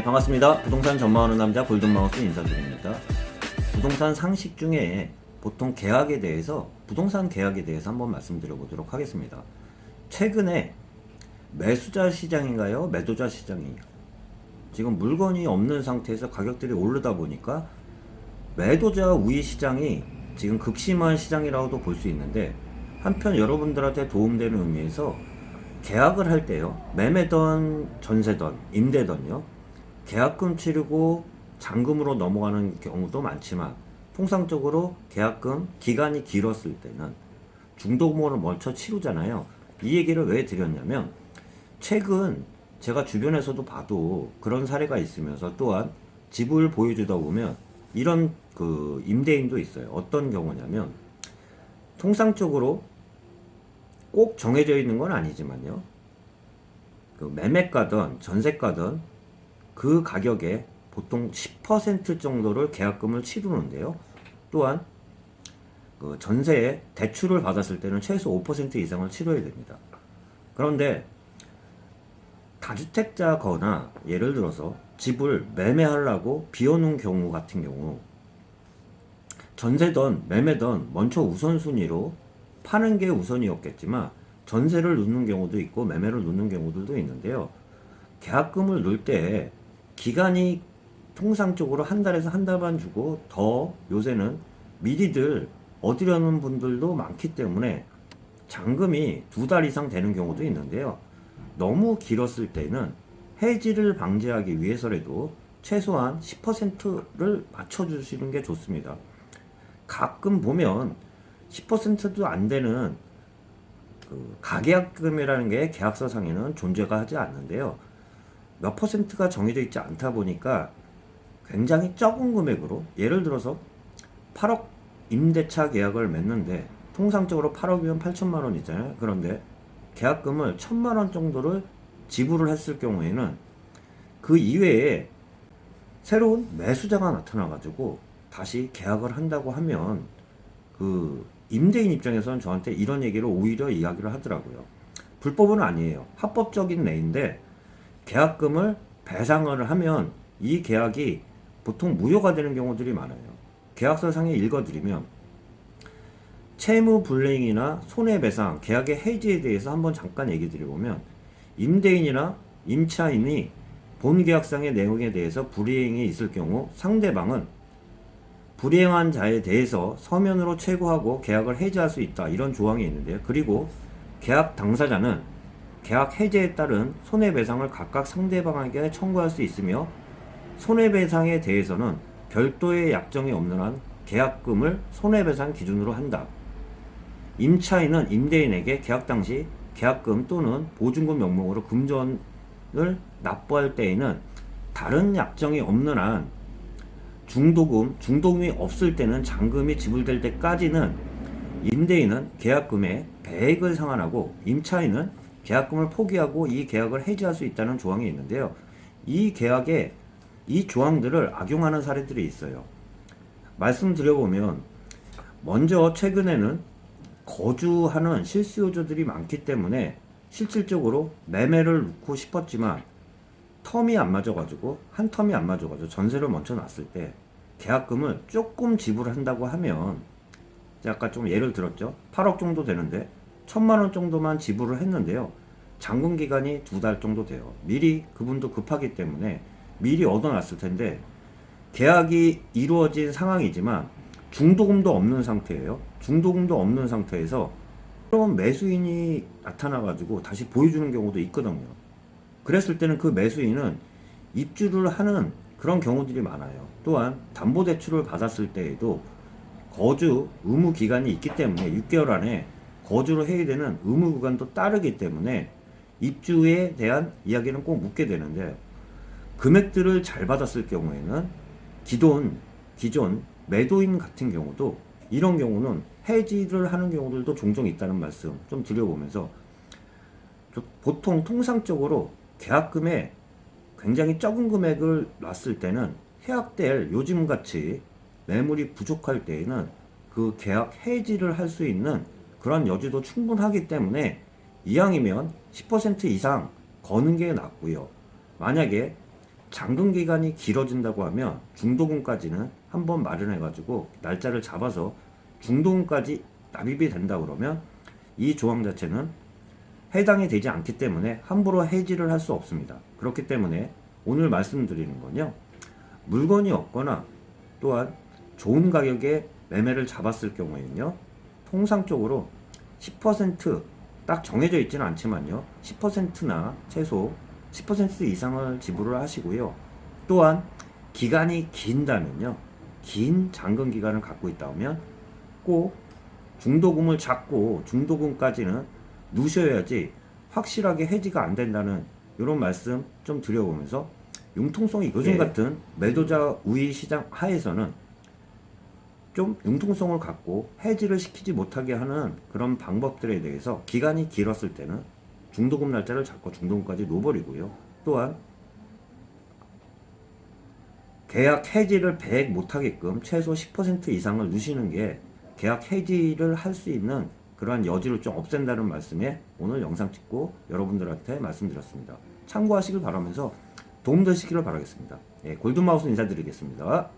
네, 반갑습니다. 부동산 전망하는 남자 골든마우스 인사드립니다. 부동산 상식 중에 보통 계약에 대해서, 부동산 계약에 대해서 한번 말씀드려 보도록 하겠습니다. 최근에 매수자 시장인가요? 매도자 시장인가요? 지금 물건이 없는 상태에서 가격들이 오르다 보니까 매도자 우위 시장이 지금 극심한 시장이라고도 볼 수 있는데, 한편 여러분들한테 도움되는 의미에서 계약을 할 때요, 매매든 전세든 임대든요, 계약금 치르고 잔금으로 넘어가는 경우도 많지만 통상적으로 계약금 기간이 길었을 때는 중도금을 먼저 치르잖아요. 이 얘기를 왜 드렸냐면, 최근 제가 주변에서도 봐도 그런 사례가 있으면서, 또한 집을 보여주다 보면 이런 임대인도 있어요. 어떤 경우냐면, 통상적으로 꼭 정해져 있는 건 아니지만요, 매매가든 전세가든 그 가격에 보통 10% 정도를 계약금을 치르는데요. 또한 전세에 대출을 받았을 때는 최소 5% 이상을 치러야 됩니다. 그런데 다주택자거나 예를 들어서 집을 매매하려고 비워놓은 경우 같은 경우, 전세든 매매든 먼저 우선순위로 파는 게 우선이었겠지만 전세를 넣는 경우도 있고 매매를 넣는 경우들도 있는데요. 계약금을 넣을 때 기간이 통상적으로 한 달에서 한 달 반 주고, 더 요새는 미리들 얻으려는 분들도 많기 때문에 잔금이 2달 이상 되는 경우도 있는데요. 너무 길었을 때는 해지를 방지하기 위해서라도 최소한 10%를 맞춰주시는 게 좋습니다. 가끔 보면 10%도 안 되는 가계약금이라는 게 계약서상에는 존재가 하지 않는데요. 몇 퍼센트가 정해져 있지 않다 보니까 굉장히 적은 금액으로, 예를 들어서 8억 임대차 계약을 맺는데 통상적으로 8억이면 8천만 원이잖아요. 그런데 계약금을 1천만 원 정도를 지불을 했을 경우에는 그 이외에 새로운 매수자가 나타나가지고 다시 계약을 한다고 하면, 임대인 입장에서는 저한테 이런 얘기를 오히려 이야기를 하더라고요. 불법은 아니에요. 합법적인 내인데 계약금을 배상을 하면 이 계약이 보통 무효가 되는 경우들이 많아요. 계약서상에 읽어드리면, 채무 불이행이나 손해배상, 계약의 해지에 대해서 한번 잠깐 얘기 드려보면, 임대인이나 임차인이 본 계약상의 내용에 대해서 불이행이 있을 경우 상대방은 불이행한 자에 대해서 서면으로 최고하고 계약을 해지할 수 있다, 이런 조항이 있는데요. 그리고 계약 당사자는 계약 해제에 따른 손해배상을 각각 상대방에게 청구할 수 있으며, 손해배상에 대해서는 별도의 약정이 없는 한 계약금을 손해배상 기준으로 한다. 임차인은 임대인에게 계약 당시 계약금 또는 보증금 명목으로 금전을 납부할 때에는 다른 약정이 없는 한 중도금이 없을 때는 잔금이 지불될 때까지는 임대인은 계약금의 배액을 상환하고, 임차인은 계약금을 포기하고 이 계약을 해지할 수 있다는 조항이 있는데요. 이 계약에 이 조항들을 악용하는 사례들이 있어요. 말씀드려보면, 먼저 최근에는 거주하는 실수요자들이 많기 때문에 실질적으로 매매를 넣고 싶었지만 텀이 안 맞아가지고, 한 텀이 안 맞아가지고 전세를 먼저 놨을 때 계약금을 조금 지불한다고 하면, 아까 좀 예를 들었죠. 8억 정도 되는데 1천만 원 정도만 지불을 했는데요. 잔금 기간이 2달 정도 돼요. 미리 그분도 급하기 때문에 미리 얻어놨을 텐데, 계약이 이루어진 상황이지만 중도금도 없는 상태예요. 중도금도 없는 상태에서 새로운 매수인이 나타나가지고 다시 보여주는 경우도 있거든요. 그랬을 때는 그 매수인은 입주를 하는 그런 경우들이 많아요. 또한 담보대출을 받았을 때에도 거주 의무 기간이 있기 때문에 6개월 안에 거주를 해야 되는 의무 기간도 따르기 때문에 입주에 대한 이야기는 꼭 묻게 되는데, 금액들을 잘 받았을 경우에는 기존 매도인 같은 경우도 이런 경우는 해지를 하는 경우들도 종종 있다는 말씀 좀 드려보면서, 보통 통상적으로 계약금에 굉장히 적은 금액을 놨을 때는 해약될, 요즘같이 매물이 부족할 때에는 그 계약 해지를 할 수 있는 그런 여지도 충분하기 때문에 이왕이면 10% 이상 거는 게 낫고요. 만약에 잔금 기간이 길어진다고 하면 중도금까지는 한번 마련해 가지고 날짜를 잡아서 중도금까지 납입이 된다 그러면 이 조항 자체는 해당이 되지 않기 때문에 함부로 해지를 할 수 없습니다. 그렇기 때문에 오늘 말씀드리는 건요, 물건이 없거나 또한 좋은 가격에 매매를 잡았을 경우에는요, 통상적으로 10%딱 정해져 있지는 않지만요, 10%나 최소 10% 이상을 지불을 하시고요. 또한 기간이 긴다면요, 긴 잔금 기간을 갖고 있다면 꼭 중도금을 잡고 중도금까지는 누셔야지 확실하게 해지가 안 된다는 이런 말씀 좀 드려보면서, 융통성이 요즘 같은 매도자 우위 시장 하에서는 좀 융통성을 갖고 해지를 시키지 못하게 하는 그런 방법들에 대해서 기간이 길었을 때는 중도금 날짜를 잡고 중도금까지 놓아버리고요. 또한 계약 해지를 배액 못하게끔 최소 10% 이상을 누시는 게 계약 해지를 할 수 있는 그러한 여지를 좀 없앤다는 말씀에 오늘 영상 찍고 여러분들한테 말씀드렸습니다. 참고하시길 바라면서 도움되시기를 바라겠습니다. 골든마우스 인사드리겠습니다.